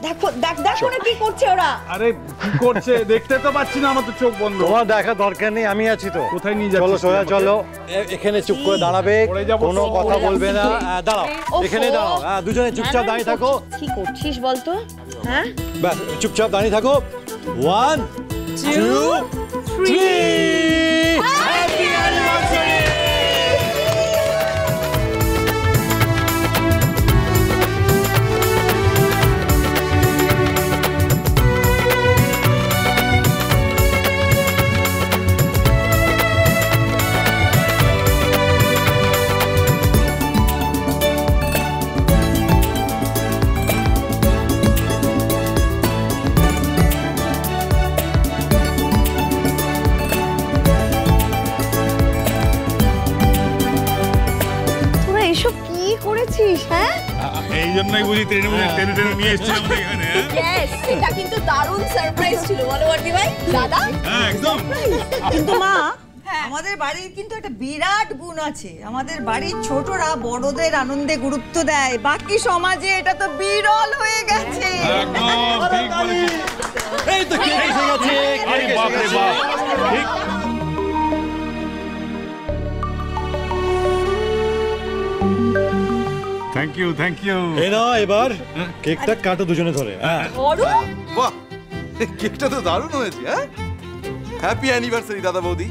দেখো দেখো না কি করছে ওরা। আরে কি করছে দেখতে তো পাচ্ছি না, আমার তো চোখ বন্ধ। তোমার দেখা দরকার নেই, আমি আছি তো। কোথায় নিয়ে যাচ্ছ? চলো সোজা চলো, এখানে চুপ করে দাঁড়াবে, কোনো কথা বলবে না। দাঁড়াও, এখানে দাঁড়াও, দুজনে চুপচাপ দাঁড়িয়ে থাকো। কি করছিস বলতো? হ্যাঁ ব্যাস চুপচাপ দাঁড়িয়ে থাকো। 1 2 3 হ্যাপি অ্যানিভার্সারি। এই জন্যই বুঝি টেনে টেনে নিয়ে এসেছিলাম এখানে। এটা কিন্তু দারুণ সারপ্রাইজ ছিল, বলো বর্দি ভাই। দাদা একদম। কিন্তু মা, আমাদের বাড়ির কিন্তু একটা বিরাট গুণ আছে। আমাদের বাড়ির ছোটরা বড়দের আনন্দে গুরুত্ব দেয়, বাকি সমাজে এটা তো বিরল হয়ে গেছে। একদম ঠিক বলেছিস। এই তো কেক এসে গেছে। আরে বাপ রে বাপ, ঠিক। Thank you thank you. এই না, এবার কেকটা কাটো দুজনে ধরে। বাহ, কেকটা তো দারুণ হয়েছে। হ্যাঁ, হ্যাপি অ্যানিভার্সারি দাদা বৌদি।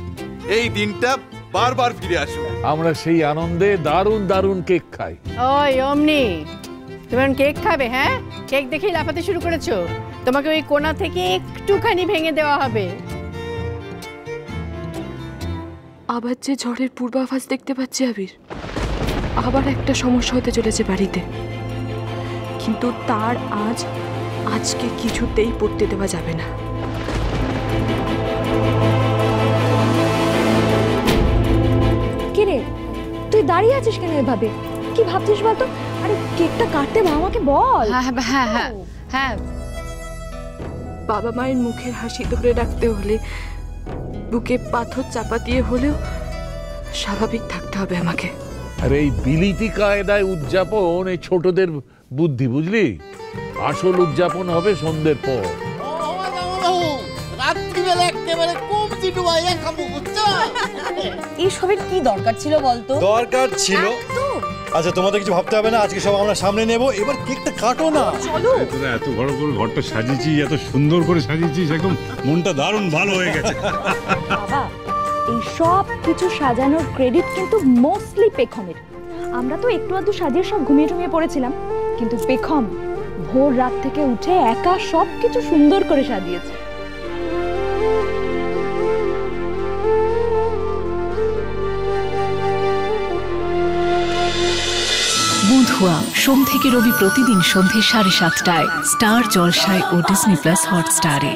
এই দিনটা বারবার ফিরে আসুক। আমরা সেই আনন্দে দারুণ দারুণ কেক খাই। ওই অমনি, তুমি কেক খাবে? হ্যাঁ, কেক দেখেই লাফাতে শুরু করেছো। তোমাকে ওই কোণা থেকে একটুখানি ভেঙে দেওয়া হবে। আবার যে ঝড়ের পূর্বাভাস দেখতে পাচ্ছি আবির, আবার একটা সমস্যা হতে চলেছে বাড়িতে। কিন্তু তার আজকে কিছুতেই পড়তে দেওয়া যাবে না। কিরে তুই দাঁড়িয়ে আছিস কেন এভাবে? কি ভাবছিস বলতো? আরে কেকটা কাটতে আমাকে বল। হ্যাঁ, বাবা মায়ের মুখের হাসি ধরে রাখতে হলে বুকে পাথর চাপা দিয়ে হলেও স্বাভাবিক থাকতে হবে আমাকে। আর এই বিলিতি কায়দায় উদযাপন এই ছোটদের বুদ্ধি, বুঝলি? আসল উদযাপন হবে সন্ধ্যের পর। এইসবের কি দরকার ছিল বলতো? দরকার ছিল। আচ্ছা, তোমাদের কিছু ভাবতে হবে না, আজকে সব আমরা সামনে নেব। এবার কেকটা কাটো না। চলো। তোরা এত বড় করে ঘরটা সাজিয়েছিস, এত সুন্দর করে সাজিয়েছিস, একদম মনটা দারুণ ভালো হয়ে গেছে। বাবা, এই সব কিছু সাজানোর ক্রেডিট কিন্তু মোস্টলি পেখমের। আমরা তো একটু আধটু সাজিয়ে সব ঘুমিয়ে পড়েছিলাম, কিন্তু পেখম ভোর রাত থেকে উঠে একা সব কিছু সুন্দর করে সাজিয়েছে। বন্ধুয়া সোম থেকে রবি প্রতিদিন সন্ধ্যে 7:30টায় স্টার জলসায় ও ডিজনি প্লাস হটস্টারে।